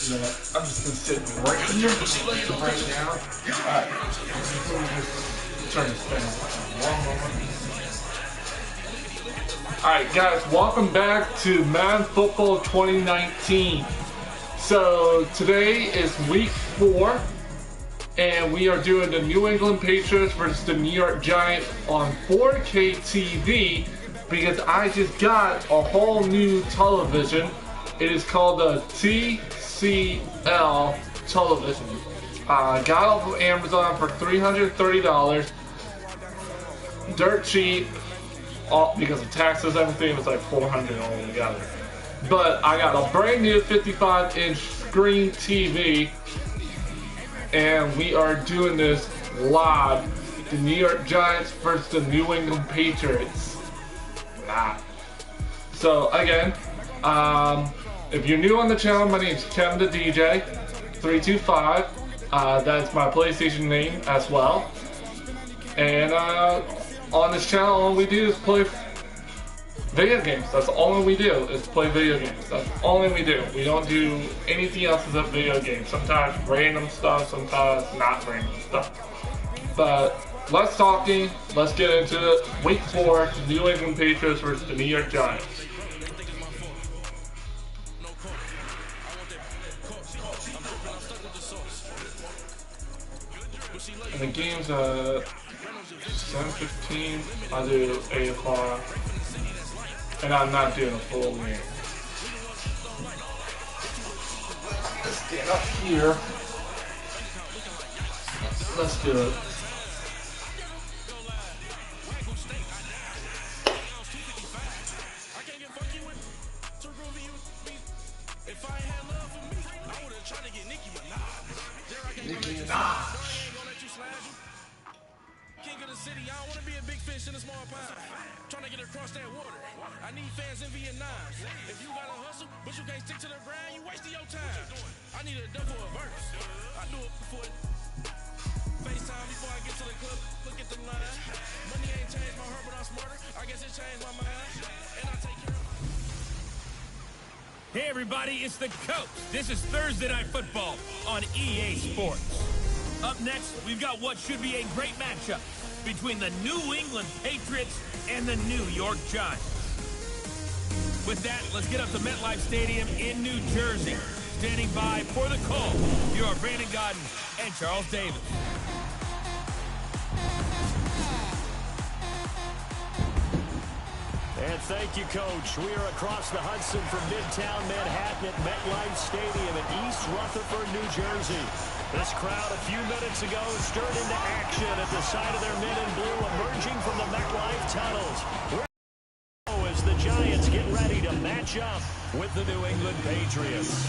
You know what? I'm just gonna sit right here right now. Alright. Turn this thing on. One moment. Alright guys, welcome back to Madden Football 2019. So today is week 4 and we are doing the New England Patriots versus the New York Giants on 4K TV because I just got a whole new television. It is called the TCL television. Got off of Amazon for $330. Dirt cheap. Because of taxes, everything was like $400 altogether. But I got a brand new 55-inch screen TV, and we are doing this live. The New York Giants versus the New England Patriots. So again, if you're new on the channel, my name is kevindj325's. That's my PlayStation name as well. And on this channel, all we do is play video games. That's all we do, is play video games. That's all we do. We don't do anything else except video games. Sometimes random stuff, sometimes not random stuff. But less talking, let's get into it. Week 4, New England Patriots versus the New York Giants. And the game's 7:15. I'll do 8 o'clock. And I'm not doing a full game. Let's stand up here. Let's do it. Nicki Minaj. City, I don't want to be a big fish in a small pond. Trying to get across that water. I need fans in Vietnam. If you gotta hustle, but you can't stick to the grind, you wasting your time. I need a double a verse. I do it before FaceTime before I get to the club. Look at the line. Money ain't changed my heart, but I'm smarter. I guess it changed my mind. And I take care of my... Hey everybody, it's the Coach. This is Thursday Night Football on EA Sports. Up next, we've got what should be a great matchup between the New England Patriots and the New York Giants. With that, let's get up to MetLife Stadium in New Jersey. Standing by for the call, here are Brandon Godden and Charles Davis. And thank you, Coach. We are across the Hudson from Midtown Manhattan at MetLife Stadium in East Rutherford, New Jersey. This crowd a few minutes ago stirred into action at the side of their men in blue emerging from the MetLife tunnels. As the Giants get ready to match up with the New England Patriots.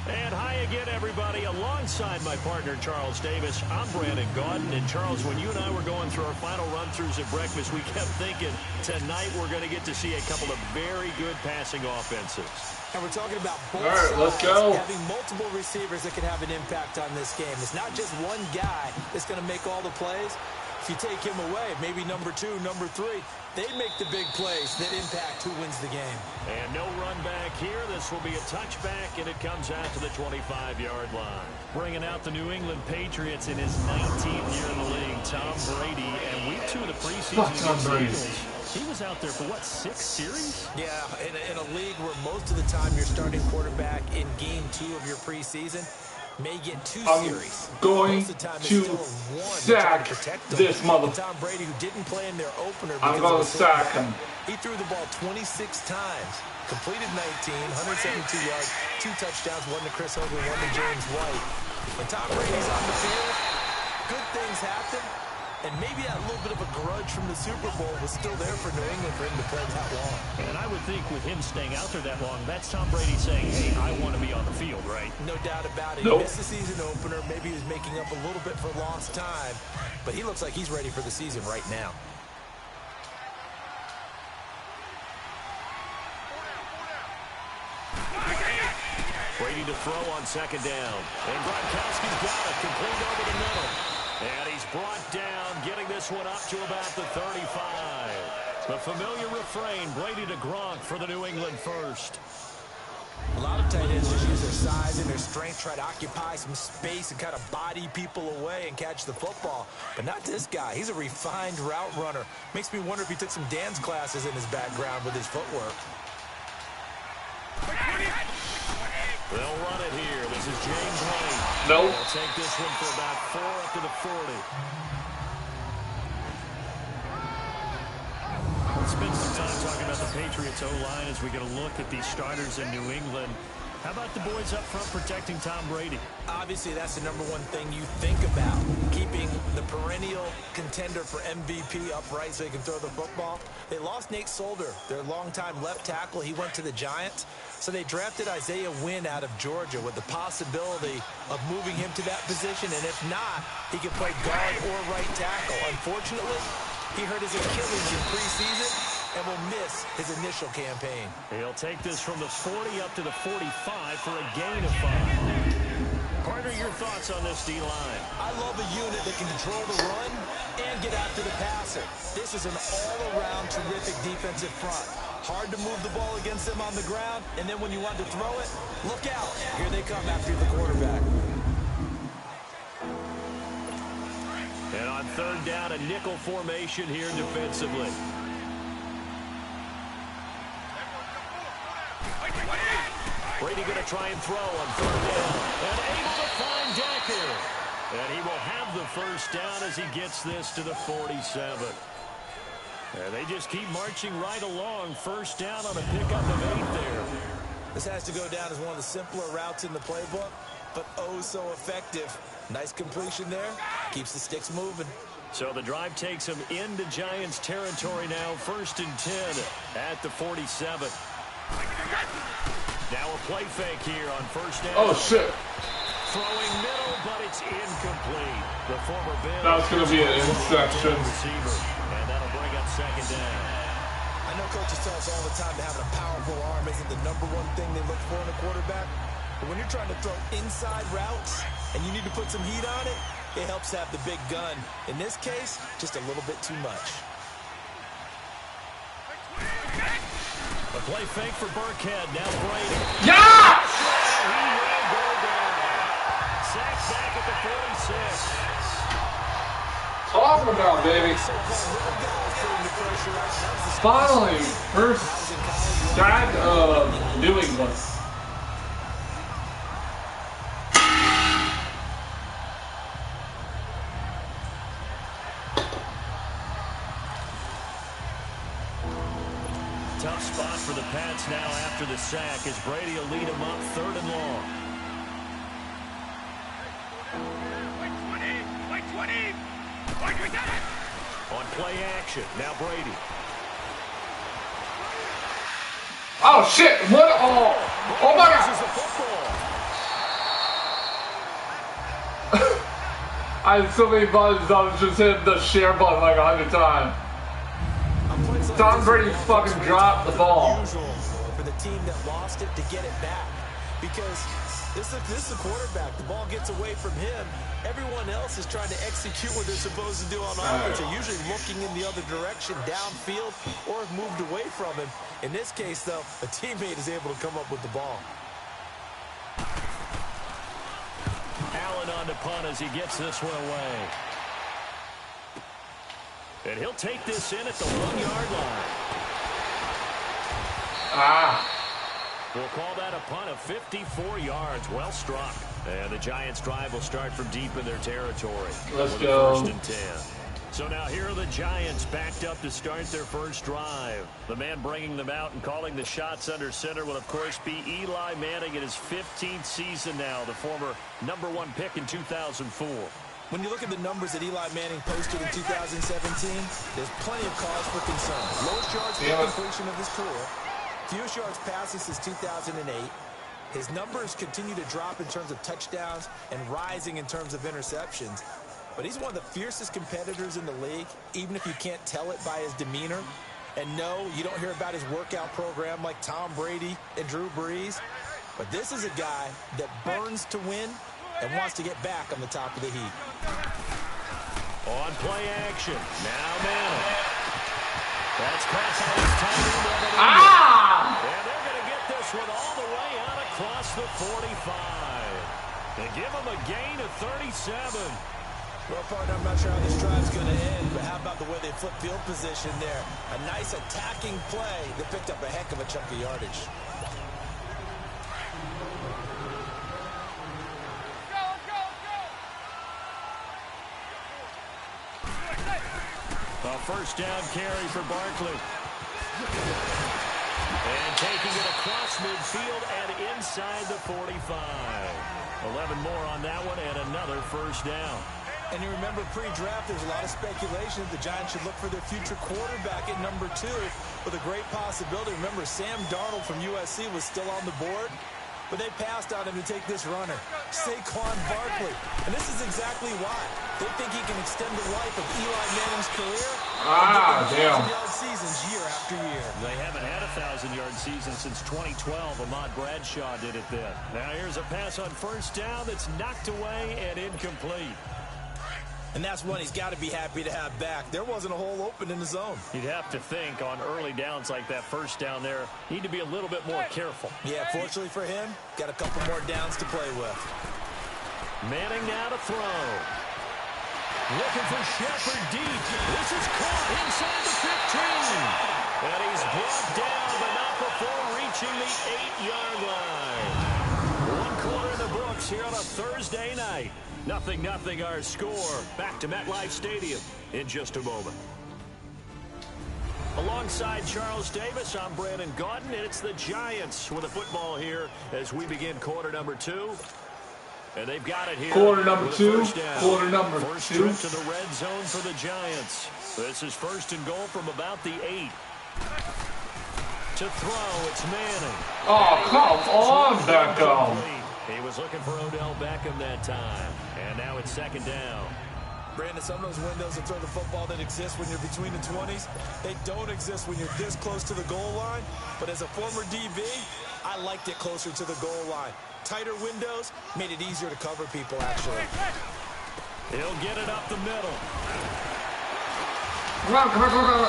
And hi again, everybody. Alongside my partner, Charles Davis, I'm Brandon Gaudin. And Charles, when you and I were going through our final run-throughs at breakfast, we kept thinking tonight we're going to get to see a couple of very good passing offenses. And we're talking about both sides let's go. Having multiple receivers that can have an impact on this game. It's not just one guy that's going to make all the plays. If you take him away, maybe number 2, number 3, they make the big plays that impact who wins the game. And no run back here. This will be a touchback, and it comes out to the 25-yard line. Bringing out the New England Patriots in his 19th year in the league, Tom Brady. And week 2 of the preseason against the Eagles, he was out there for, what, 6 series? Yeah, in a league where most of the time your starting quarterback in game 2 of your preseason may get 2 series. Going to sack this motherfucker. Tom Brady, who didn't play in their opener, I'm going to sack him. He threw the ball 26 times, completed 19, 172 yards, 2 touchdowns, 1 to Chris Hogan, 1 to James White. When Tom Brady's on the field, good things happen. And maybe that little bit of a grudge from the Super Bowl was still there for New England for him to play that long. And I would think with him staying out there that long, that's Tom Brady saying, hey, I want to be on the field, right? No doubt about it. Nope. He missed the season opener. Maybe he was making up a little bit for lost time. But he looks like he's ready for the season right now. Brady to throw on second down. And Gronkowski's got it, complete over the middle. And he's brought down, getting this one up to about the 35. The familiar refrain, Brady to Gronk for the New England first. A lot of tight ends just use their size and their strength, try to occupy some space and kind of body people away and catch the football. But not this guy. He's a refined route runner. Makes me wonder if he took some dance classes in his background with his footwork. They'll run it here. This is James White. Nope. They'll take this one for about 4 up to the 40. Let's spend some time talking about the Patriots O-line as we get a look at these starters in New England. How about the boys up front protecting Tom Brady? Obviously, that's the number one thing you think about, keeping the perennial contender for MVP upright so he can throw the football. They lost Nate Solder, their longtime left tackle. He went to the Giants. So they drafted Isaiah Wynn out of Georgia with the possibility of moving him to that position. And if not, he could play guard or right tackle. Unfortunately, he hurt his Achilles in preseason and will miss his initial campaign. He'll take this from the 40 up to the 45 for a gain of 5. Carter, your thoughts on this D-line? I love a unit that can control the run and get after the passer. This is an all-around terrific defensive front. Hard to move the ball against them on the ground, and then when you want to throw it, look out. Here they come after the quarterback. And on third down, a nickel formation here defensively. Brady going to try and throw on third down. And able to find Decker. And he will have the first down as he gets this to the 47. And they just keep marching right along. First down on a pickup of 8 there. This has to go down as one of the simpler routes in the playbook, but oh so effective. Nice completion there. Keeps the sticks moving. So the drive takes him into Giants territory now. First and 10 at the 47. Now a play fake here on first down. Oh, shit. Throwing middle, but it's incomplete. The former Bill. That's going to be an interception. And that'll bring up second down. I know coaches tell us all the time that having a powerful arm isn't the number one thing they look for in a quarterback. But when you're trying to throw inside routes and you need to put some heat on it, it helps have the big gun. In this case, just a little bit too much. A play fake for Burkhead. Now Brady. Yeah! He will go down. Sacked back at the 46. Talking about, baby. Finally, first sack of New England. Tough spot for the Pats now after the sack as Brady will lead them up third and long. On play action, now Brady. Oh shit! What? Oh my God! I had so many buttons. I was just hitting the share button like 100 times. Tom Brady fucking dropped the ball. For the team that lost it to get it back, because this is a quarterback. The ball gets away from him. Everyone else is trying to execute what they're supposed to do on offense. They're usually looking in the other direction, downfield, or have moved away from him. In this case, though, a teammate is able to come up with the ball. Allen on to punt as he gets this one away. And he'll take this in at the 1-yard line. We'll call that a punt of 54 yards. Well struck. And the Giants drive will start from deep in their territory. Let's go. First and 10. So now here are the Giants backed up to start their first drive. The man bringing them out and calling the shots under center will, of course, be Eli Manning in his 15th season now, the former #1 pick in 2004. When you look at the numbers that Eli Manning posted in 2017, there's plenty of cause for concern. Lowest yards per completion of his career, fewest yards passes since 2008. His numbers continue to drop in terms of touchdowns and rising in terms of interceptions. But he's one of the fiercest competitors in the league, even if you can't tell it by his demeanor. And no, you don't hear about his workout program like Tom Brady and Drew Brees. But this is a guy that burns to win and wants to get back on the top of the heap. On play action. Now Manning. That's caught by his tight end. And they're going to get this one all the way out across the 45. And give him a gain of 37. Well, partner, I'm not sure how this drive's going to end, but how about the way they flip field position there? A nice attacking play that picked up a heck of a chunk of yardage. A first down carry for Barkley. And taking it across midfield and inside the 45. 11 more on that one and another first down. And you remember pre-draft, there's a lot of speculation that the Giants should look for their future quarterback at number 2 with a great possibility. Remember, Sam Darnold from USC was still on the board, but they passed on him to take this runner, Saquon Barkley. And this is exactly why. They think he can extend the life of Eli Manning's career. Damn. 1,000-yard seasons year after year. They haven't had a 1,000-yard season since 2012. Ahmad Bradshaw did it then. Now here's a pass on first down that's knocked away and incomplete. And that's one he's got to be happy to have back. There wasn't a hole open in the zone. You'd have to think on early downs like that first down there, need to be a little bit more careful. Yeah, fortunately for him, got a couple more downs to play with. Manning now to throw. Looking for Shepard deep. This is caught inside the 15. And he's brought down, but not before reaching the 8-yard line. One quarter in the books here on a Thursday night. 0-0 our score. Back to MetLife Stadium in just a moment. Alongside Charles Davis, I'm Brandon Gaudin, and it's the Giants with the football here as we begin quarter number 2. And they've got it here. Quarter number 2. Quarter number 2. First trip to the red zone for the Giants. This is first and goal from about the 8. To throw, it's Manning. Oh, come on, Beckham. He was looking for Odell Beckham that time. And now it's second down. Brandon, some of those windows to throw the football that exist when you're between the 20s, they don't exist when you're this close to the goal line. But as a former DB, I liked it closer to the goal line. Tighter windows made it easier to cover people, actually. He'll get it up the middle. Come on.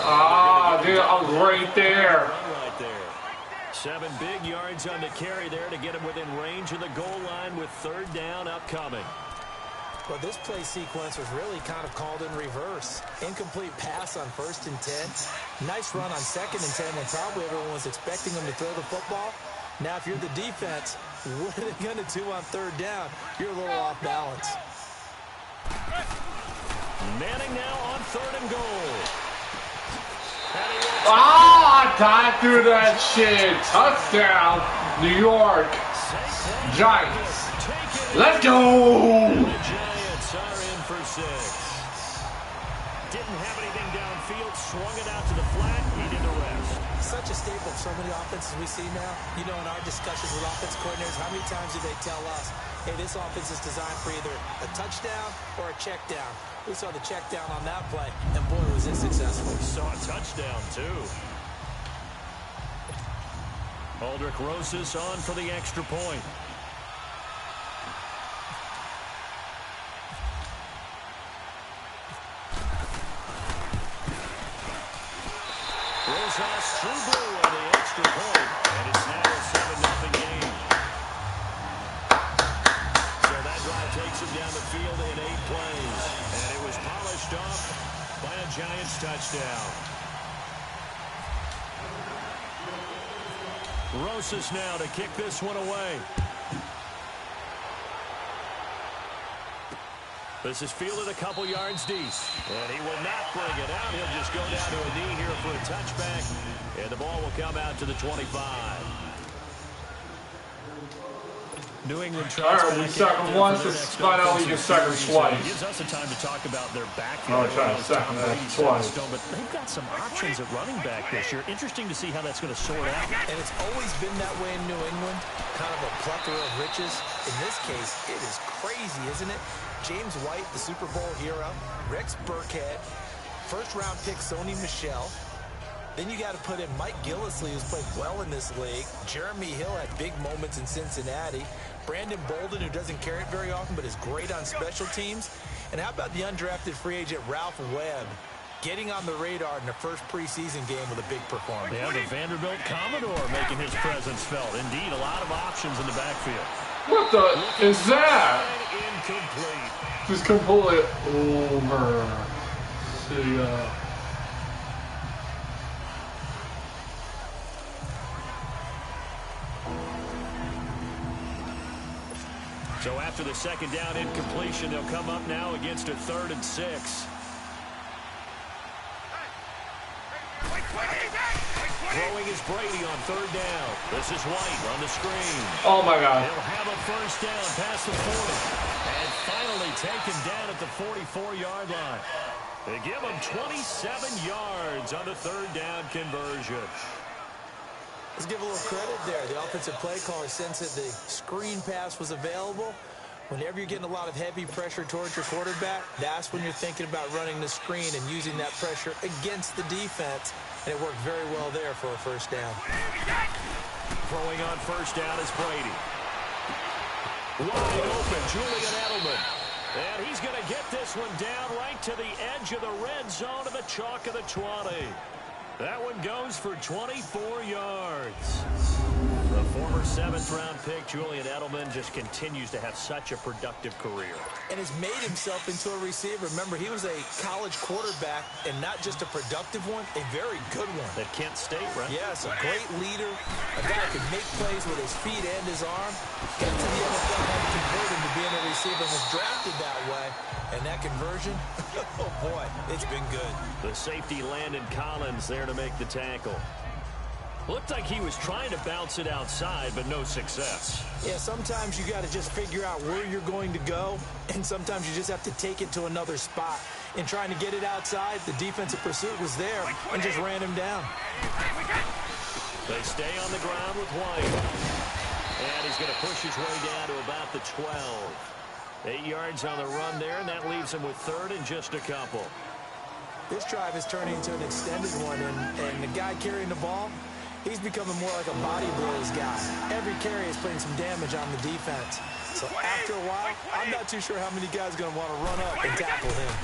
Ah, dude, I was right there. Right there. 7 big yards on the carry there to get him within range of the goal line with third down upcoming. Well, this play sequence was really kind of called in reverse. Incomplete pass on 1st and 10. Nice run on 2nd and 10 when probably everyone was expecting him to throw the football. Now, if you're the defense, what are they going to do on 3rd down? You're a little off balance. Manning now on 3rd and goal. Ah, I threw that shit. Touchdown, New York Giants. Let's go. The Giants are in for 6. Didn't have anything downfield, swung it out to the flat, he did the rest. Such a staple of so many offenses we see now. You know, in our discussions with offense coordinators, how many times do they tell us, hey, this offense is designed for either a touchdown or a check down. We saw the check down on that play, and boy, was it successful. Saw a touchdown, too. Aldrich Rosas on for the extra point. Rosas true blue on the extra point, and it's now a 7-0 game. So that drive takes him down the field in 8 plays, and it was polished off by a Giants touchdown. Rosas now to kick this one away. This is fielded a couple yards deep. And he will not bring it out. He'll just go down to a knee here for a touchback. And the ball will come out to the 25. New England tries All right, we second once. Let's find out we can second twice. Gives us a time to talk about their backfield. Oh, trying to second that twice. But they've got some options at running back this year. Interesting to see how that's going to sort out. And it's always been that way in New England. Kind of a plethora of riches. In this case, it is crazy, isn't it? James White, the Super Bowl hero. Rex Burkhead. First-round pick Sony Michel. Then you got to put in Mike Gillislee, who's played well in this league. Jeremy Hill had big moments in Cincinnati. Brandon Bolden, who doesn't carry it very often, but is great on special teams. And how about the undrafted free agent Ralph Webb? getting on the radar in the first preseason game with a big performance. Yeah, the Vanderbilt Commodore making his presence felt. Indeed, a lot of options in the backfield. What the is that? Incomplete. Just completely over. See, So after the second down incompletion, they'll come up now against a 3rd and 6. Throwing is Brady on 3rd down. This is White on the screen. oh my God. He'll have a first down past the 40. And finally taken down at the 44-yard line. They give him 27 yards on the 3rd down conversion. Let's give a little credit there. The offensive play caller sensed that the screen pass was available. Whenever you're getting a lot of heavy pressure towards your quarterback, that's when you're thinking about running the screen and using that pressure against the defense. And it worked very well there for a first down. Throwing on first down is Brady. Wide open, Julian Edelman. And he's going to get this one down right to the edge of the red zone of the chalk of the 20. That one goes for 24 yards. The former 7th-round pick, Julian Edelman, just continues to have such a productive career. And has made himself into a receiver. Remember, he was a college quarterback, and not just a productive one, a very good one. At Kent State, right? Yes, a great leader, a guy who can make plays with his feet and his arm. Got to the NFL and had to convert him to being a receiver and was drafted that way. And that conversion, oh boy, it's been good. The safety Landon Collins there to make the tackle. Looked like he was trying to bounce it outside, but no success. Yeah, sometimes you got to just figure out where you're going to go, and sometimes you just have to take it to another spot. In trying to get it outside, the defensive pursuit was there and just ran him down. They stay on the ground with White. And he's going to push his way down to about the 12. 8 yards on the run there, and that leaves him with 3rd and just a couple. This drive is turning into an extended one, and the guy carrying the ball, he's becoming more like a body blows guy. Every carry is putting some damage on the defense. So after a while, I'm not too sure how many guys are going to want to run up and tackle him.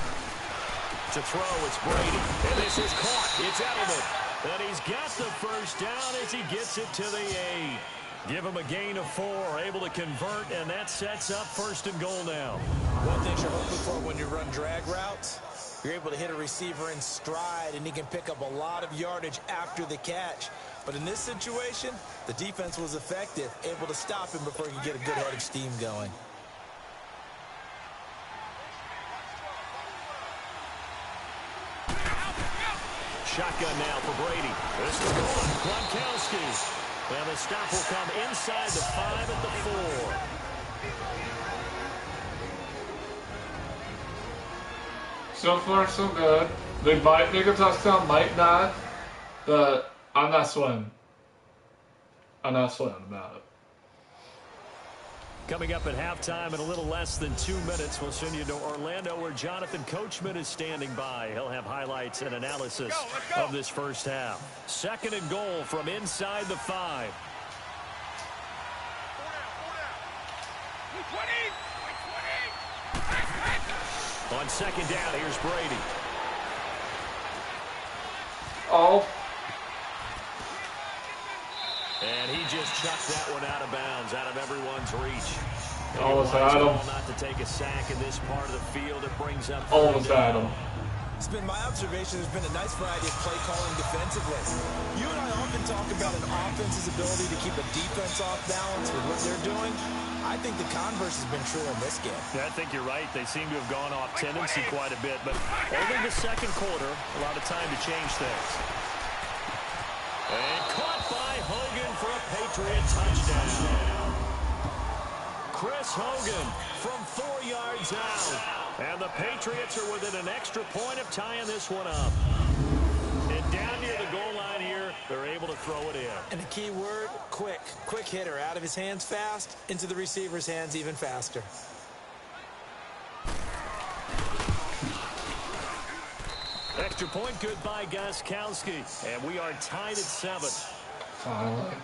To throw, it's Brady. And this is caught. It's Edelman. And he's got the first down as he gets it to the 8. Give him a gain of 4, able to convert, and that sets up 1st and goal now. One thing you're hoping for when you run drag routes, you're able to hit a receiver in stride, and he can pick up a lot of yardage after the catch. But in this situation, the defense was effective, able to stop him before he could get a good head of steam going. Shotgun now for Brady. This is gone. Gronkowski. And the stop will come inside the 5 at the 4. So far, so good. They might make a touchdown, might not, but I'm not sweating. I'm not sweating about it. Coming up at halftime in a little less than 2 minutes, we'll send you to Orlando where Jonathan Coachman is standing by. He'll have highlights and analysis of this first half. 2nd and goal from inside the 5. On 2nd down, here's Brady. Oh. And he just chucked that one out of bounds, out of everyone's reach. Almost had him. Not to take a sack in this part of the field. It brings up. Almost had him. It's been my observation. There's been a nice variety of play calling defensively. You and I often talk about an offense's ability to keep a defense off balance with what they're doing. I think the converse has been true in this game. Yeah, I think you're right. They seem to have gone off tendency quite a bit, but only the 2nd quarter, a lot of time to change things. And caught by Hogan for a Patriot touchdown. Chris Hogan from 4 yards out. And the Patriots are within an extra point of tying this one up. And down near the goal line here, they're able to throw it in. And the key word, quick. Quick hitter. Out of his hands fast, into the receiver's hands even faster. Extra point good by Gostkowski. And we are tied at 7. Finally.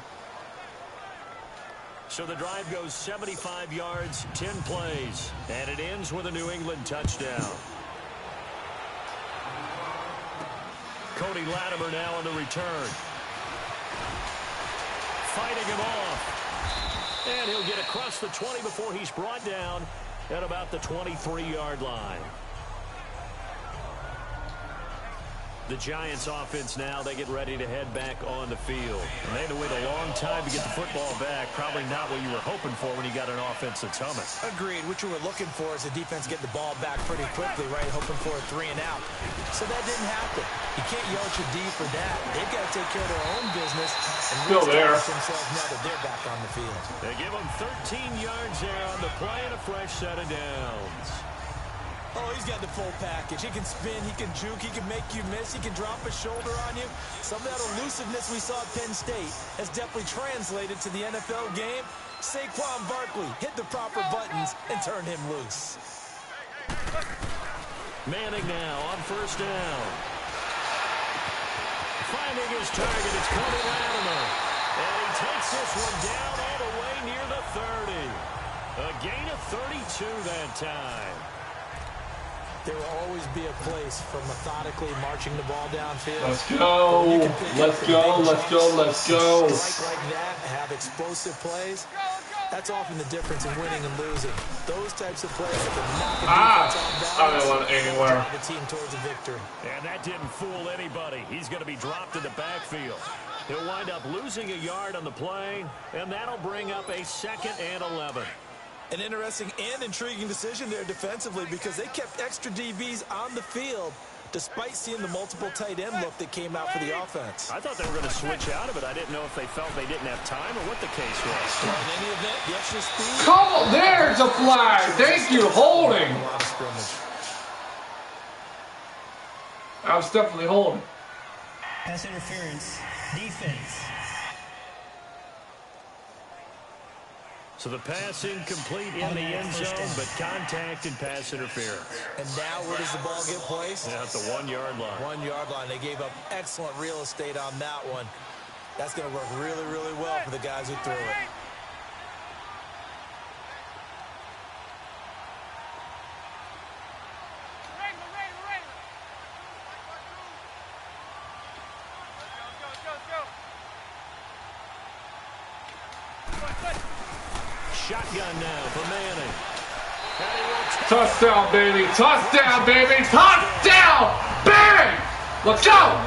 So the drive goes 75 yards, 10 plays. And it ends with a New England touchdown. Cody Latimer now on the return. Fighting him off. And he'll get across the 20 before he's brought down at about the 23-yard line. The Giants offense now, they get ready to head back on the field. And they had to wait a long time to get the football back. Probably not what you were hoping for when you got an offense that's humming. Agreed. What you were looking for is the defense getting the ball back pretty quickly, right? Hoping for a 3 and out. So that didn't happen. You can't yell at your D for that. They've got to take care of their own business and still there themselves now that they're back on the field. They give them 13 yards there on the play and a fresh set of downs. Oh, he's got the full package. He can spin, he can juke, he can make you miss, he can drop a shoulder on you. Some of that elusiveness we saw at Penn State has definitely translated to the NFL game. Saquon Barkley hit the proper buttons and turned him loose. Manning now on first down. Finding his target, it's Cody Latimer. And he takes this one down all the way near the 30. A gain of 32 that time. There will always be a place for methodically marching the ball downfield. Let's go. Let's go. Let's go. Let's go. Strike like that, have explosive plays. That's often the difference in winning and losing. Those types of plays that can knock a defense off balance. I don't want anywhere. Drive the team towards a victory. And that didn't fool anybody. He's going to be dropped in the backfield. He'll wind up losing a yard on the play, and that'll bring up a 2nd and 11. An interesting and intriguing decision there defensively because they kept extra DBs on the field despite seeing the multiple tight end look that came out for the offense. I thought they were going to switch out of it. I didn't know if they felt they didn't have time or what the case was. Well, in any event, the extra speed. Come, there's a flag. Thank you, holding. I was definitely holding. Pass interference, defense. So the pass incomplete in the end zone, but contact and pass interference. And now where does the ball get placed? At the 1-yard line. 1-yard line. They gave up excellent real estate on that one. That's going to work really, really well for the guys who threw it. Shotgun now for Manning. Touchdown, baby. Touchdown, baby. Touchdown. Bang. Let's go.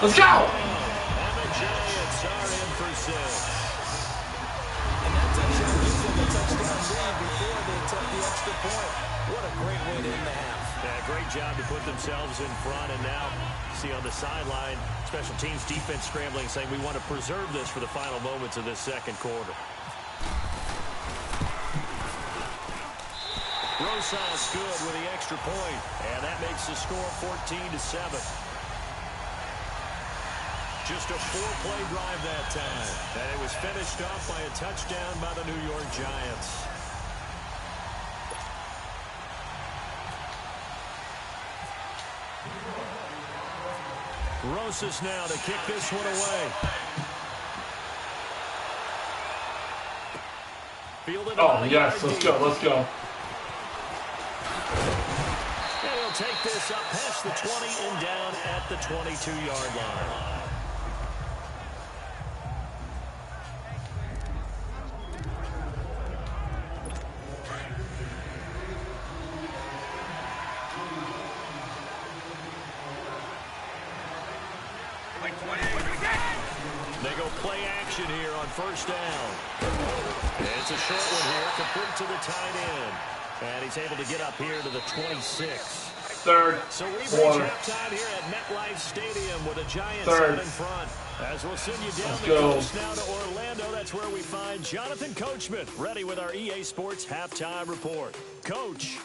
Let's go. And the Giants are in for 6. And that touchdown gives them a touchdown lead before they took the extra point. What a great way to end the half. Yeah, great job to put themselves in front. And now, see on the sideline, special teams defense scrambling, saying we want to preserve this for the final moments of this second quarter. Rosas good with the extra point, and that makes the score 14-7. Just a 4-play drive that time, and it was finished off by a touchdown by the New York Giants. Rosas now to kick this one away. Oh, yes, let's go, let's go. And he'll take this up past the 20 and down at the 22-yard line. They go play action here on first down. It's a short one here, complete to the tight end. And he's able to get up here to the 26. Third. So we've reached halftime here at MetLife Stadium with the Giants out in front. As we'll send you down the coast now to Orlando, that's where we find Jonathan Coachman ready with our EA Sports Halftime Report. Coach.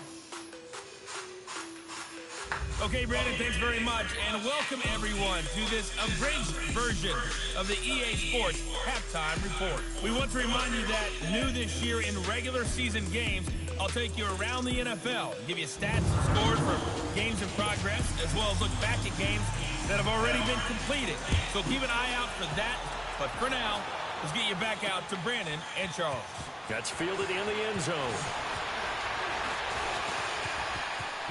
Okay, Brandon, thanks very much, and welcome everyone to this abridged version of the EA Sports Halftime Report. We want to remind you that new this year in regular season games, I'll take you around the NFL, give you stats and scores for games in progress, as well as look back at games that have already been completed. So keep an eye out for that, but for now, let's get you back out to Brandon and Charles. That's fielded in the end zone.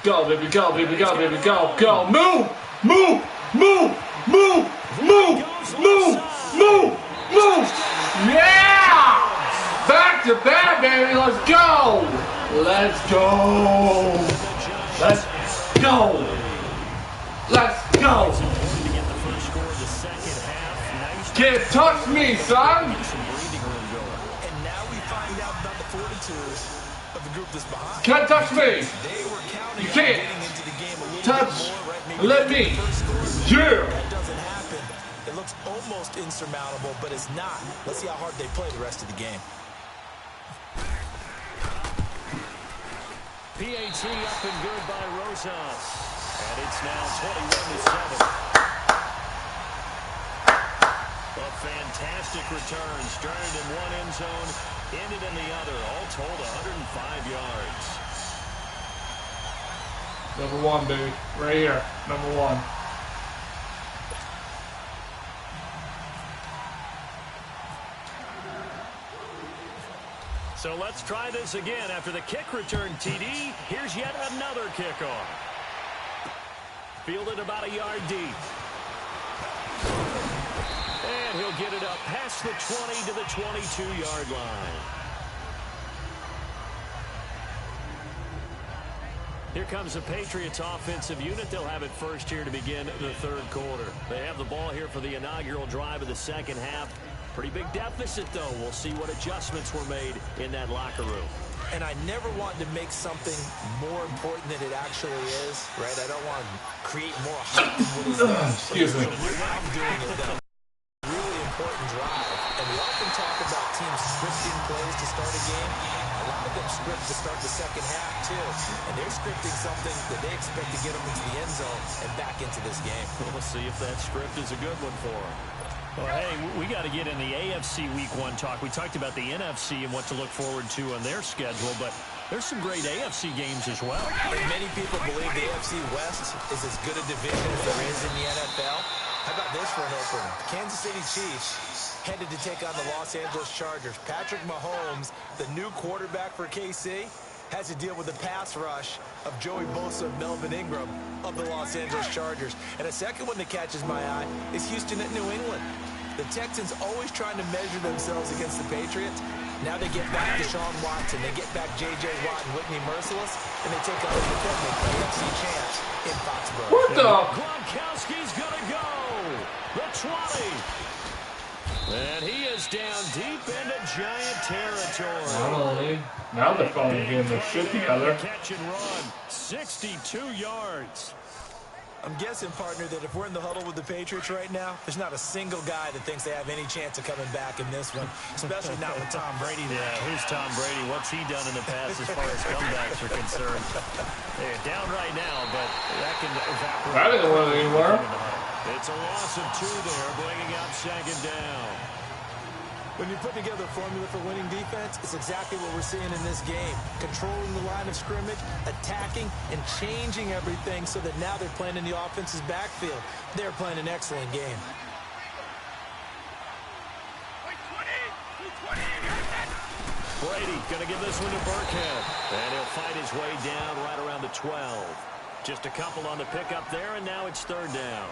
Go, baby, go, baby, go, baby, go, go. Move! Move! Move! Move! Move! Move! Move! Move! Yeah! Back to back, baby. Let's go! Let's go! Let's go! Let's go! Can't touch me, son! And now we find out about the fortitude of the group that's behind. Can't touch me! They were counting You on can't getting into the game a little touch. bit more, right? Maybe Let they me. get the first score. Yeah! That doesn't happen. It looks almost insurmountable, but it's not. Let's see how hard they play the rest of the game. PAT up and good by Rosas. And it's now 21-7. A fantastic return. Started in one end zone, ended in the other. All told, 105 yards. Number one, baby. Right here. Number one. So let's try this again. After the kick return TD, here's yet another kickoff. Fielded about a yard deep. And he'll get it up past the 20 to the 22-yard line. Here comes the Patriots offensive unit. They'll have it first here to begin the third quarter. They have the ball here for the inaugural drive of the second half. Pretty big deficit, though. We'll see what adjustments were made in that locker room. And I never want to make something more important than it actually is, right? I don't want to create more hype than what is there. Excuse me. I'm doing it, though. Really important drive. And we often talk about teams scripting plays to start a game. A lot of them script to start the second half, too. And they're scripting something that they expect to get them into the end zone and back into this game. We'll see if that script is a good one for them. Well, hey, we got to get in the AFC Week 1 talk. We talked about the NFC and what to look forward to on their schedule, but there's some great AFC games as well. And many people believe the AFC West is as good a division as there is in the NFL. How about this for an opener? Kansas City Chiefs headed to take on the Los Angeles Chargers. Patrick Mahomes, the new quarterback for KC, has to deal with the pass rush of Joey Bosa and Melvin Ingram of the Los Angeles Chargers. And a second one that catches my eye is Houston at New England. The Texans always trying to measure themselves against the Patriots. Now they get back Deshaun Watson, they get back J.J. Watt and Whitney Merciless, and they take on the defending AFC champs in Foxborough. What the? Gronkowski's gonna go. The 20. And he is down deep into Giant territory. Not only. Now they're finally getting their shit together. Catch and run. 62 yards. I'm guessing, partner, that if we're in the huddle with the Patriots right now, there's not a single guy that thinks they have any chance of coming back in this one, especially not with Tom Brady there. Yeah, who's Tom Brady? What's he done in the past as far as comebacks are concerned? They're down right now, but that can evaporate. That didn't work anymore. It's a loss of 2 there, bringing up second down. When you put together a formula for winning defense, it's exactly what we're seeing in this game. Controlling the line of scrimmage, attacking, and changing everything so that now they're playing in the offense's backfield. They're playing an excellent game. Brady going to give this one to Burkhead. And he'll fight his way down right around the 12. Just a couple on the pickup there, and now it's third down.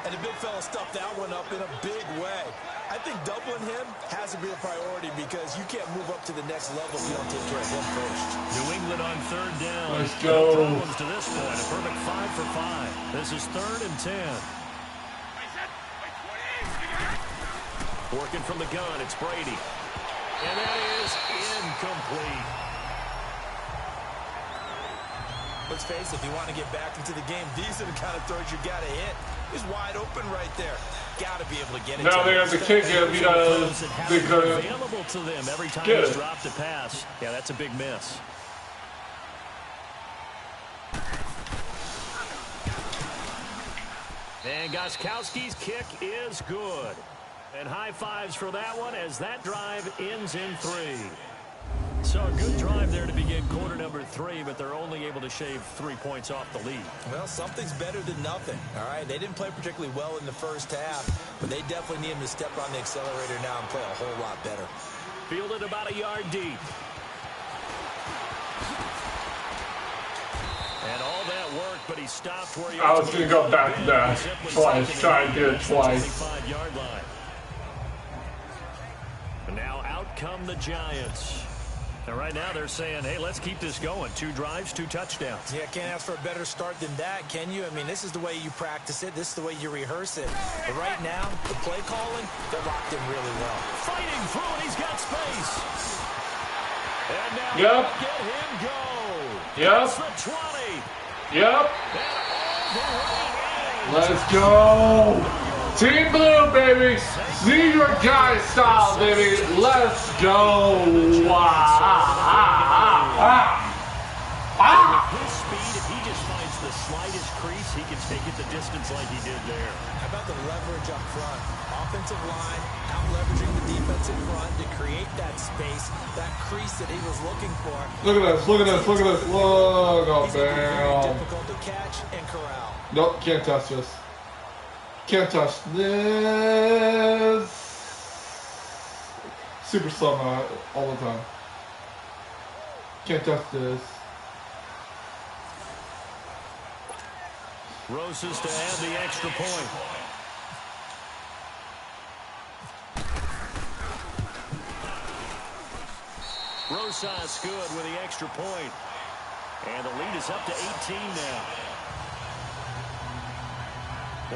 And the big fella stuffed that one up in a big way. I think doubling him has to be a priority because you can't move up to the next level if you don't take care of him first. New England on third down. Let's go. No problems to this point. A perfect 5 for 5. This is 3rd and 10. Working from the gun, it's Brady. And that is incomplete. Let's face it, if you want to get back into the game, these are the kind of throws you got to hit. He's wide open right there. Got to be able to get it. Now they have to kick it because they couldn't available to them every time get he's it. dropped a pass. Yeah, that's a big miss. And Gostkowski's kick is good. And high fives for that one as that drive ends in 3. So a good drive there to begin quarter number 3, but they're only able to shave 3 points off the lead. Well, something's better than nothing, all right? They didn't play particularly well in the first half, but they definitely need him to step on the accelerator now and play a whole lot better. Fielded about a yard deep. And all that work, but he stopped where he I was going to go back to that twice. Try and do it twice. 25-yard line. And now out come the Giants. And right now they're saying, hey, let's keep this going. 2 drives, 2 touchdowns. Yeah, can't ask for a better start than that, can you? I mean, this is the way you practice it. This is the way you rehearse it. But right now, the play calling, they're locked in really well. Fighting through it, he's got space. And now Yep. get him go. Yep. That's the 20. Yep. And all the way in. Let's go. Team Blue, baby. New York Giants style, baby. Let's go. His speed, if he just finds the slightest crease, he can take it the distance like he did there. How about the leverage up front? Offensive line, out leveraging the defensive front to create that space, that crease that he was looking for. Look at this, look at this, look at this. Look, oh, He's very damn. difficult to catch and corral. Nope, can't touch this. Can't touch this. Super slow mo all the time. Can't touch this. Rosas to add the extra point. Rosas good with the extra point. And the lead is up to 18 now.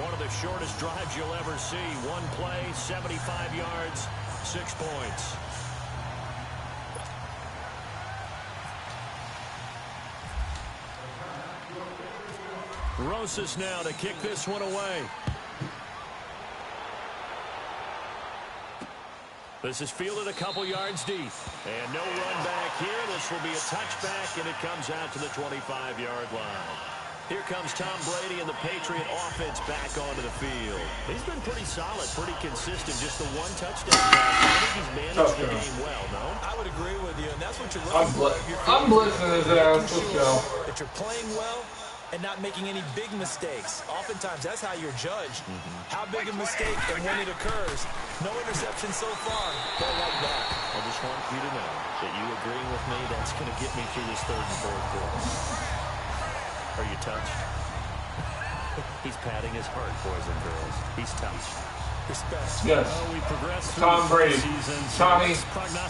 One of the shortest drives you'll ever see. One play, 75 yards, 6 points. Rosas now to kick this one away. This is fielded a couple yards deep. And no run back here. This will be a touchback, and it comes out to the 25-yard line. Here comes Tom Brady and the Patriot offense back onto the field. He's been pretty solid, pretty consistent. Just the 1 touchdown pass. I think he's managed the game well, no? I would agree with you, and that's what you're looking for. I'm blitzing his ass. Let's go. That you're playing well and not making any big mistakes. Oftentimes, that's how you're judged. How big a mistake and when it occurs. No interception so far. They like that. I just want you to know that you agreeing with me, that's going to get me through this 3rd and 4th quarter. Are you touched? He's patting his heart, boys and girls. He's touched. Respect. Yes. We progress through Tom the Brady. season. Tommy.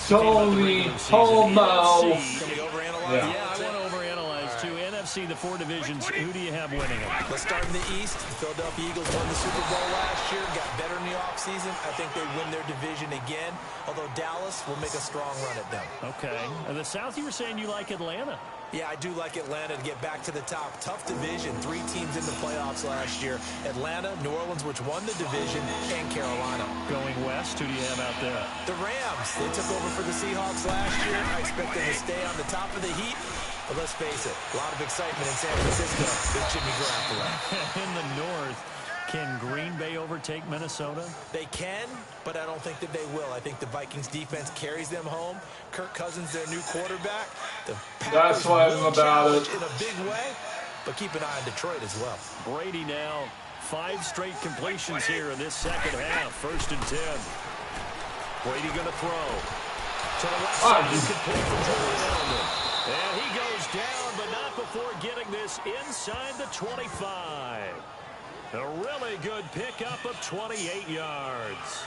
Tony Homo. Can we overanalyze? Yeah. Yeah, I want to overanalyze too. NFC, the 4 divisions. Who do you have winning it? Let's start in the East. The Philadelphia Eagles won the Super Bowl last year, got better in the offseason. I think they win their division again, although Dallas will make a strong run at them. Okay. And the South, you were saying you like Atlanta. Yeah, I do like Atlanta to get back to the top. Tough division. 3 teams in the playoffs last year. Atlanta, New Orleans, which won the division, and Carolina. Going west, who do you have out there? The Rams, they took over for the Seahawks last year. I expect them to stay on the top of the heat. But let's face it, a lot of excitement in San Francisco with Jimmy Garoppolo. In the north, can Green Bay overtake Minnesota? They can, but I don't think that they will. I think the Vikings defense carries them home. Kirk Cousins, their new quarterback. The That's why I'm about it. in a big way, but keep an eye on Detroit as well. Brady now, 5 straight completions here in this second half. 1st and 10. Brady going to throw. To the left side, complete for Julian Edelman. And he goes down, but not before getting this inside the 25. A really good pickup of 28 yards.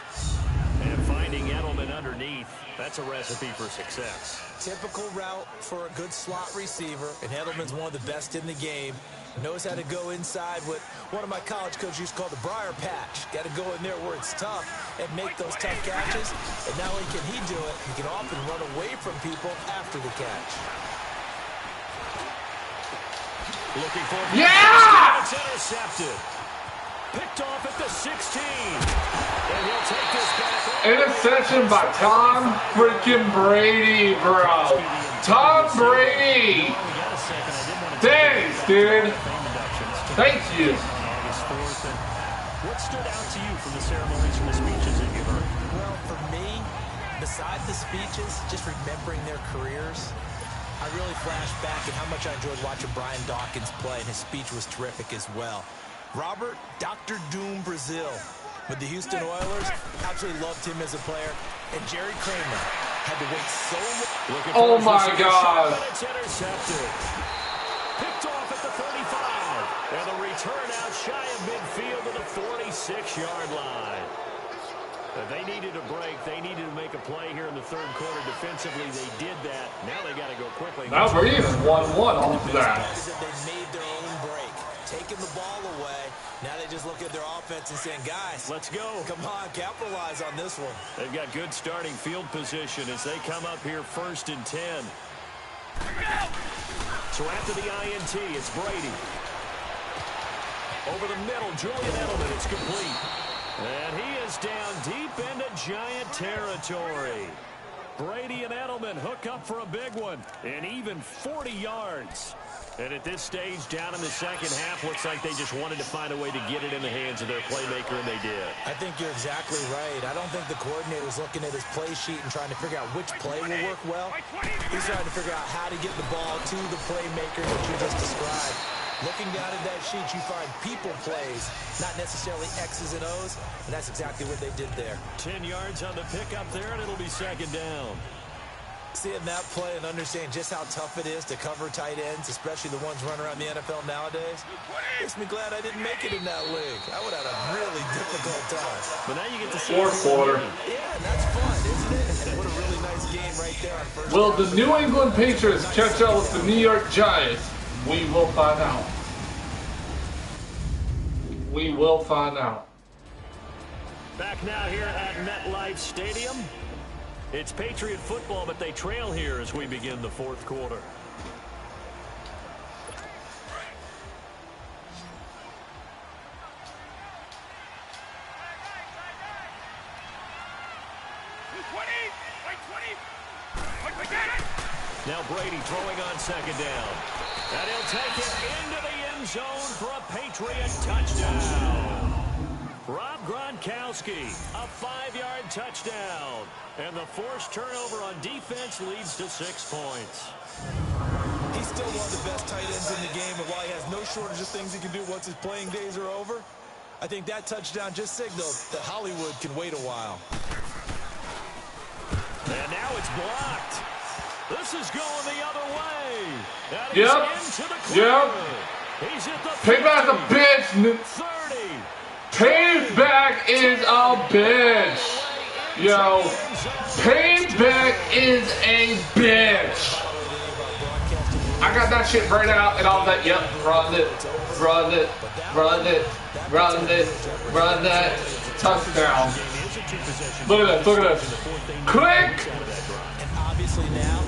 And finding Edelman underneath, that's a recipe for success. Typical route for a good slot receiver, and Edelman's one of the best in the game. Knows how to go inside what one of my college coaches used to call the briar patch. Got to go in there where it's tough and make those tough catches. And not only can he do it, he can often run away from people after the catch. Looking for Yeah! It's intercepted. Picked off at the 16. And he'll take this back. Interception by Tom freaking Brady, bro. Tom Brady. Thanks, dude. Thank you. What stood out to you from the ceremonies, from the speeches that you heard? Well, for me, besides the speeches, just remembering their careers, I really flashed back at how much I enjoyed watching Brian Dawkins play, and his speech was terrific as well. Robert Dr. Doom Brazil with the Houston Oilers, absolutely loved him as a player. And Jerry Kramer had to wait so long. Oh my God. It's intercepted. Picked off at return out shy of midfield to the 46-yard line. They needed a break. They needed to make a play here in the third quarter. Defensively, they did that. Now they got to go quickly. Now we're even 1-1 off of that. They made their own break, taking the ball away. Now they just look at their offense and saying, guys, let's go. Come on, capitalize on this one. They've got good starting field position as they come up here 1st and 10. So after the INT, it's Brady. Over the middle, Julian Edelman. It's complete. And he is down deep into Giant territory. Brady and Edelman hook up for a big one. And even 40 yards. And at this stage, down in the second half, looks like they just wanted to find a way to get it in the hands of their playmaker, and they did. I think you're exactly right. I don't think the coordinator's looking at his play sheet and trying to figure out which play will work well. He's trying to figure out how to get the ball to the playmaker that you just described. Looking down at that sheet, you find people plays, not necessarily X's and O's, and that's exactly what they did there. 10 yards on the pickup there, and it'll be second down. Seeing that play and understanding just how tough it is to cover tight ends, especially the ones running around the NFL nowadays, makes me glad I didn't make it in that league. I would have had a really difficult time. But now you get to see Fourth quarter. Yeah, and that's fun, isn't it? What a really nice game right there on first Will down. the New England Patriots catch up with the New York Giants? We will find out. We will find out. Back now here at MetLife Stadium. It's Patriot football, but they trail here as we begin the fourth quarter. Now Brady throwing on second down. And he'll take it into the end zone for a Patriot touchdown. Rob Gronkowski, a 5-yard touchdown. And the forced turnover on defense leads to 6 points. He's still one of the best tight ends in the game, and while he has no shortage of things he can do once his playing days are over, I think that touchdown just signaled that Hollywood can wait a while. And now it's blocked. This is going the other way. And Yep. he's into the corner. He's at the 50, Payback a bitch. 30. Payback is a bitch. Yo, Payback is a bitch. I got that shit right out and all that. Yep, run it, run it, run it, run it, run that. Touchdown. Look at this, look at this. Click. And obviously now,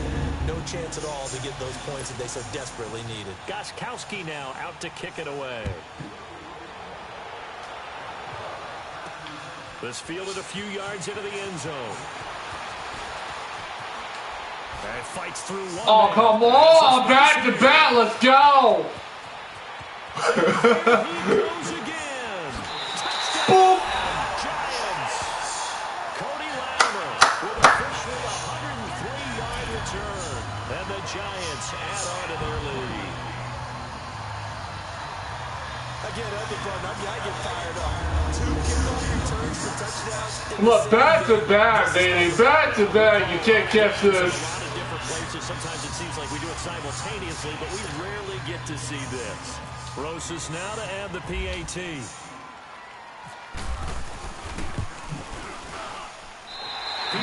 no chance at all to get those points that they so desperately needed. Gronkowski now out to kick it away. This fielded a few yards into the end zone. And fights through one. Oh, man. come on. Back to back. Let's go. He goes again. Touchdown. Boom. Giants. Cody Latimer with officially a 103-yard return. And the Giants add on to their lead. Again, I get fired up. 2 kickoff returns for touchdowns. Look, back to back, baby. Back to back. You can't catch this. A lot of different places. Sometimes it seems like we do it simultaneously, but we rarely get to see this. Rosas now to add the PAT.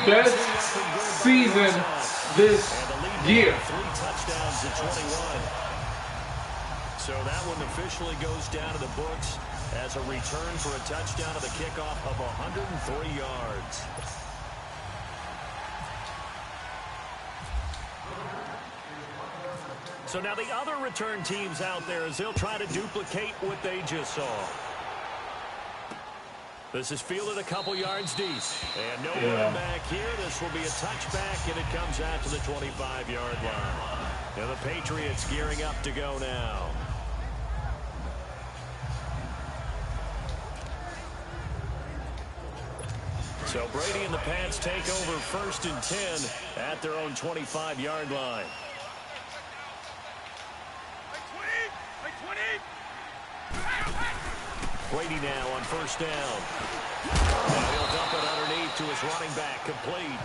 Best season this year. 3 touchdowns to 21. So that one officially goes down to the books as a return for a touchdown to the kickoff of 103 yards. So now the other return teams out there as they'll try to duplicate what they just saw. This is fielded a couple yards deep. And no run back here. This will be a touchback, and it comes out to the 25-yard line. Now the Patriots gearing up to go now. So Brady and the Pats take over 1st and 10 at their own 25-yard line. Brady now on 1st down. And he'll dump it underneath to his running back, complete.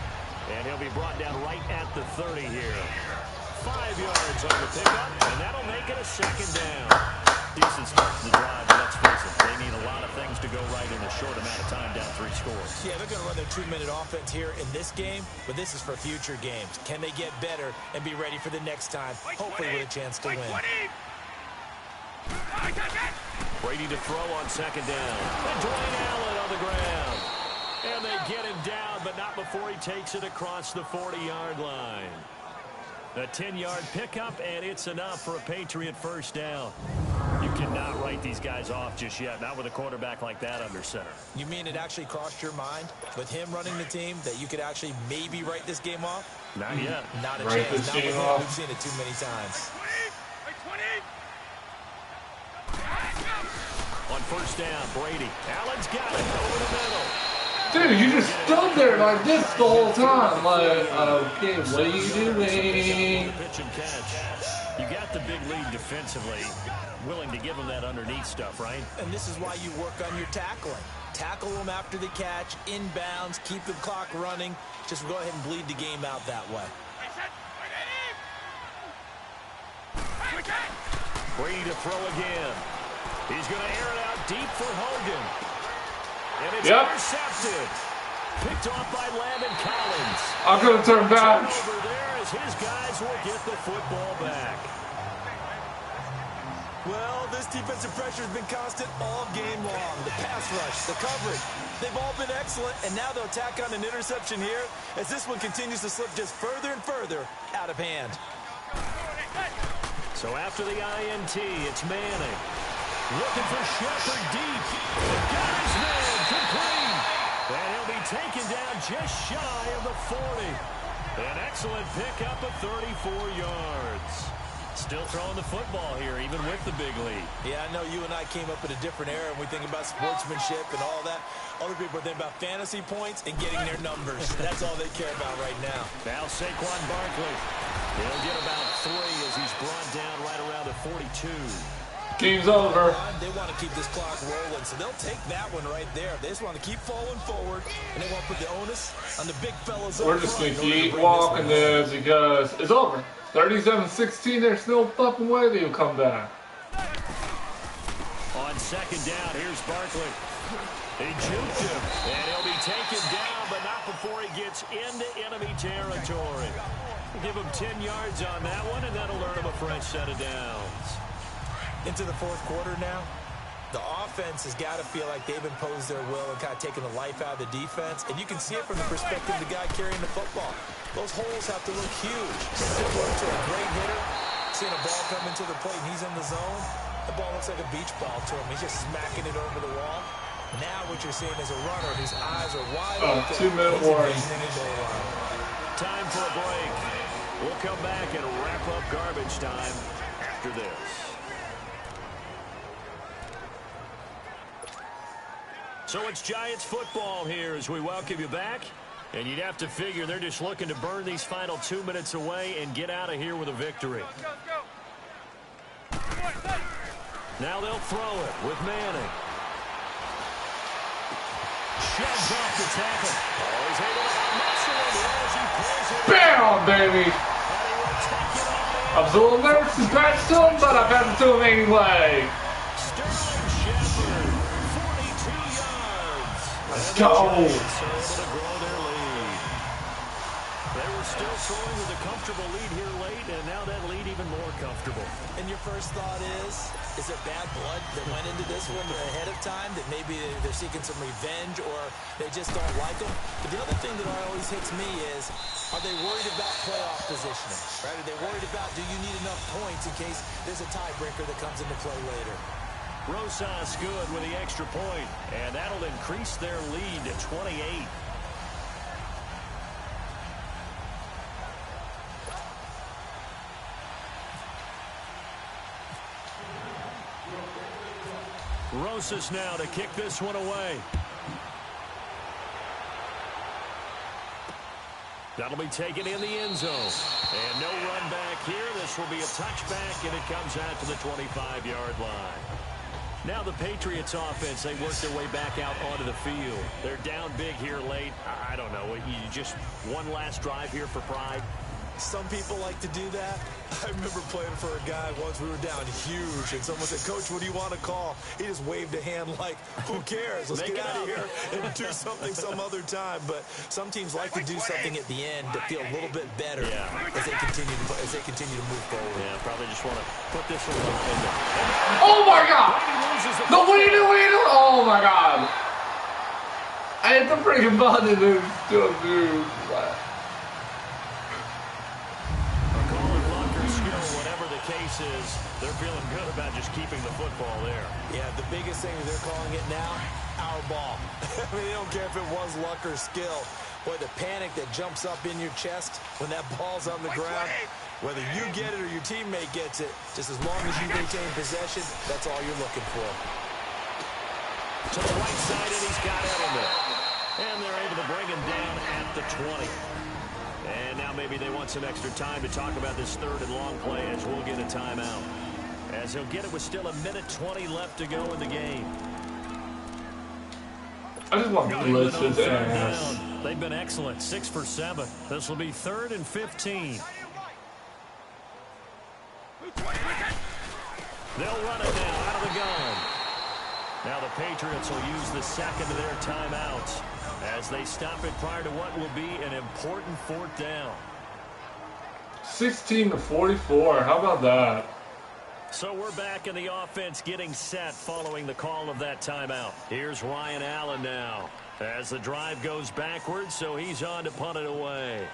And he'll be brought down right at the 30 here. 5 yards on the pickup, and that'll make it a 2nd down. Decent start to the drive, but let's face it, they need a lot of things to go right in a short amount of time down 3 scores. Yeah, they're going to run their 2-minute offense here in this game, but this is for future games. Can they get better and be ready for the next time, hopefully with a chance to win? Brady to throw on 2nd down. And Dwayne Allen on the ground. And they get him down, but not before he takes it across the 40-yard line. A 10-yard pickup, and it's enough for a Patriot first down. You cannot write these guys off just yet, not with a quarterback like that under center. You mean it actually crossed your mind with him running the team that you could actually maybe write this game off? Not yet. Not a Write chance. this Not with game him. off. We've seen it too many times. On 1st down, Brady. Allen's got it over the middle. Dude, you just stood there like this the whole time. Like, okay, what are you doing? Pitch and catch. You got the big lead defensively. Willing to give them that underneath stuff, right? And this is why you work on your tackling. Tackle them after the catch, inbounds, keep the clock running. Just go ahead and bleed the game out that way. Brady to throw again. He's going to air it out deep for Hogan. And it's intercepted. Picked off by Landon Collins. I'm going to turn back. Over there as his guys will get the football back. Well, this defensive pressure has been constant all game long. The pass rush, the coverage, they've all been excellent, and now they'll tack on an interception here as this one continues to slip just further and further out of hand. So after the INT, it's Manning. Looking for Shepard deep. Got his man, complete. And he'll be taken down just shy of the 40. An excellent pickup of 34 yards. Still throwing the football here, even with the big lead. Yeah, I know you and I came up in a different era, and we think about sportsmanship and all that. Other people are thinking about fantasy points and getting their numbers. That's all they care about right now. Now Saquon Barkley. He'll get about 3 as he's brought down right around the 42. Game's over. They want to keep this clock rolling, so they'll take that one right there. They just want to keep falling forward, and they want to put the onus on the big fellas. We're just going to keep walking this because it's over. 37-16, there's no fucking way they'll come back. On 2nd down, here's Barkley. He juked him, and he'll be taken down, but not before he gets into enemy territory. Give him 10 yards on that one, and that'll earn him a fresh set of downs. Into the 4th quarter now, the offense has got to feel like they've imposed their will and kind of taken the life out of the defense, and you can see it from the perspective of the guy carrying the football. Those holes have to look huge. Similar to a great hitter, seeing a ball come into the plate and he's in the zone, the ball looks like a beach ball to him. He's just smacking it over the wall. Now what you're seeing is a runner whose eyes are wide open. 2-minute warning. Time for a break. We'll come back and wrap up garbage time after this. So it's Giants football here as we welcome you back. And you'd have to figure they're just looking to burn these final 2 minutes away and get out of here with a victory. Now they'll throw it with Manning. Shoves off the tackle. Oh, he's able to muscle him as he pulls it. Bam, baby! I was a little nervous to patch to him, but I passed it to him anyway. Sterling Shepard, 42 yards. Let's go. They were still throwing with a comfortable lead here late, and now that lead even more comfortable. And your first thought is it bad blood that went into this one ahead of time, that maybe they're seeking some revenge or they just don't like them? But the other thing that always hits me is, are they worried about playoff positioning? Right? Are they worried about, do you need enough points in case there's a tiebreaker that comes into play later? Rosas good with the extra point, and that'll increase their lead to 28. Rosas now to kick this one away. That'll be taken in the end zone. And no run back here. This will be a touchback, and it comes out to the 25-yard line. Now the Patriots offense, they work their way back out onto the field. They're down big here late. I don't know. You just one last drive here for pride? Some people like to do that. I remember playing for a guy once. We were down huge, and someone said, "Coach, what do you want to call?" He just waved a hand like, "Who cares? Let's get out of here and do something some other time." But some teams like to do something at the end to feel a little bit better as they continue to move forward. Yeah, probably just want to put this one in there. Oh my God! The winner! Oh my God! I hit the freaking button, dude. Dude. Case is they're feeling good about just keeping the football there. Yeah, the biggest thing is they're calling it now, our ball. I mean, they don't care if it was luck or skill. Boy, the panic that jumps up in your chest when that ball's on the ground, whether you get it or your teammate gets it, just as long as you maintain possession, that's all you're looking for. To the right side, and he's got Edelman. And they're able to bring him down at the 20. And now maybe they want some extra time to talk about this third and long play as we'll get a timeout. As he'll get it with still 1:20 left to go in the game. I just want delicious ass. They've been excellent, 6 for 7. This will be 3rd and 15. They'll run it now out of the gun. Now the Patriots will use the second of their timeouts as they stop it prior to what will be an important 4th down. 16-44. How about that? So we're back in the offense getting set following the call of that timeout. Here's Ryan Allen now as the drive goes backwards, so he's on to punt it away.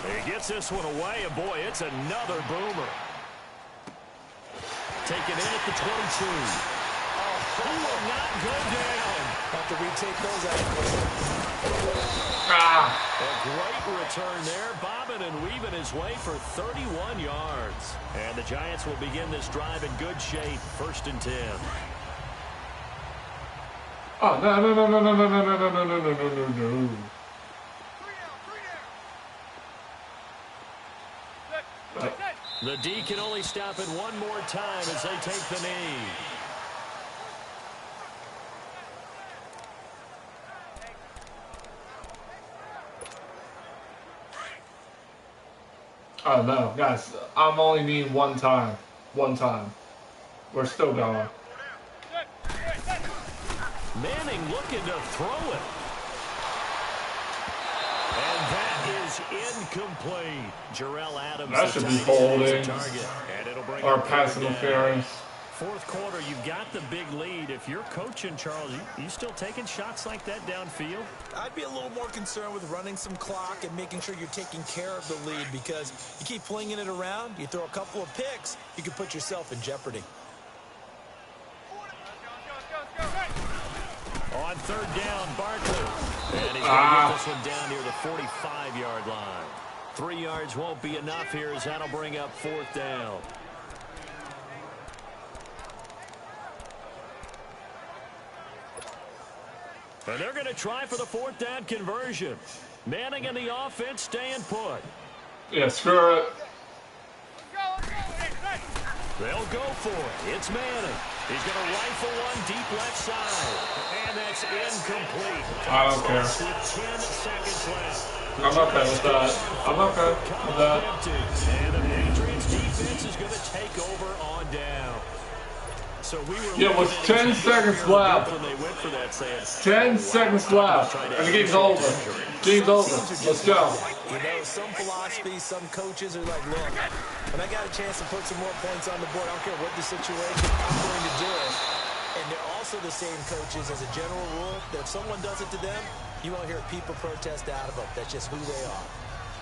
He gets this one away, and boy, it's another boomer. Taken in at the 22. He will not go down. Have to retake those ankles. A great return there, bobbing and weaving his way for 31 yards. And the Giants will begin this drive in good shape, 1st and 10. Oh, no. The D can only stop it one more time as they take the knee. Oh no, guys, I'm only needing one time. We're still going. Manning looking to throw it. And that is incomplete. Jarrell Adams. That should be holding or pass interference. 4th quarter, you've got the big lead. If you're coaching, Charles, you still taking shots like that downfield? I'd be a little more concerned with running some clock and making sure you're taking care of the lead, because you keep flinging it around, you throw a couple of picks, you can put yourself in jeopardy. On 3rd down, Barkley. And he's going to get this one down near the 45-yard line. 3 yards won't be enough here as that'll bring up 4th down. And they're going to try for the 4th down conversion. Manning and the offense staying put. Yeah, screw it. They'll go for it. It's Manning. He's going to rifle one deep left side. And that's incomplete. I don't care. With 10 seconds left. I'm okay with that. And the Patriots defense is going to take over on down. So we were with 10 seconds left. when they went for that, saying 10 seconds left. And the game's over. Let's go. You know, some philosophies, some coaches are like, look, when I got a chance to put some more points on the board, I don't care what the situation, I'm going to do it. And they're also the same coaches, as a general rule, that if someone does it to them, you won't hear people protest out of them. That's just who they are.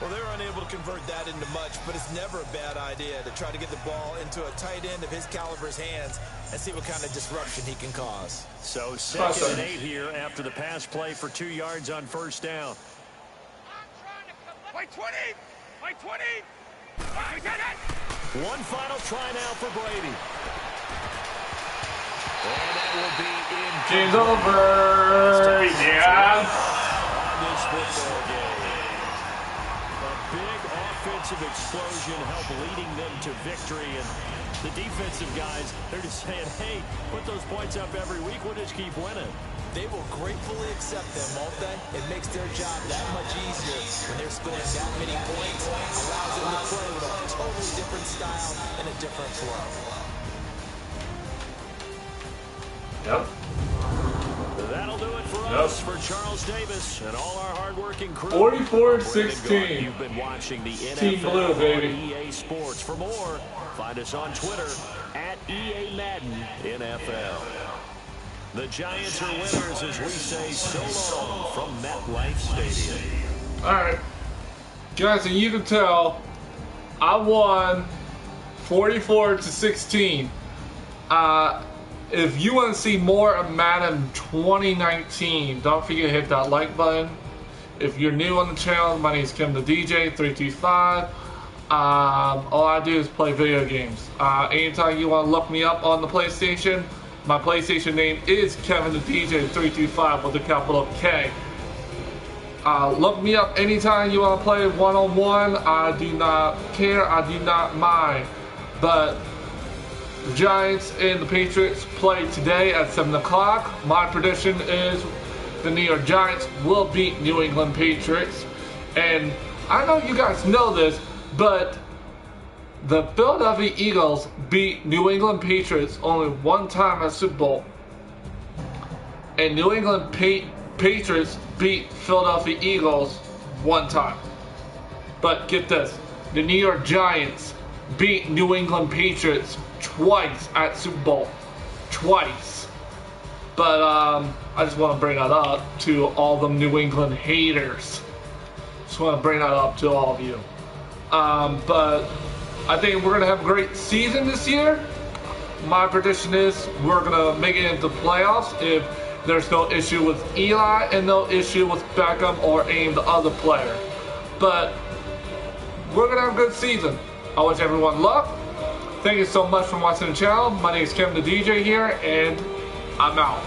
Well, they're unable to convert that into much, but it's never a bad idea to try to get the ball into a tight end of his caliber's hands and see what kind of disruption he can cause. So 2nd and 8 here after the pass play for 2 yards on 1st down. By 20! By 20! One final try now for Brady. And that will be in. Game's over. Yes. On this football game. A big offensive explosion helped leading them to victory. And the defensive guys, they're just saying, hey, put those points up every week. We'll just keep winning. They will gratefully accept them, won't they? It makes their job that much easier when they're scoring that many points. Allows them to play with a totally different style and a different flow. Yep. That'll do it for us, for Charles Davis and all our hardworking crew. 44-16. You've been watching the Team NFL Blue, baby. on EA Sports. For more, find us on Twitter at EA Madden NFL. The Giants are winners as we say so long from MetLife Stadium. All right, guys, and you can tell I won 44-16. If you want to see more of Madden 2019, don't forget to hit that like button. If you're new on the channel, my name is kevindj325's. All I do is play video games. Anytime you want to look me up on the PlayStation, my PlayStation name is kevindj325 with a capital K. Look me up anytime you want to play one-on-one. I do not care. I do not mind. But the Giants and the Patriots play today at 7 o'clock. My prediction is the New York Giants will beat New England Patriots. And I know you guys know this, but the Philadelphia Eagles beat New England Patriots only one time at Super Bowl. And New England Patriots beat Philadelphia Eagles one time. But get this, the New York Giants beat New England Patriots twice at Super Bowl. Twice. But I just want to bring that up to all the New England haters. Just want to bring that up to all of you. But I think we're going to have a great season this year. My prediction is we're going to make it into the playoffs if there's no issue with Eli and no issue with Beckham or any of the other players. But we're going to have a good season. I wish everyone luck. Thank you so much for watching the channel. My name is Kevin the DJ here, and I'm out.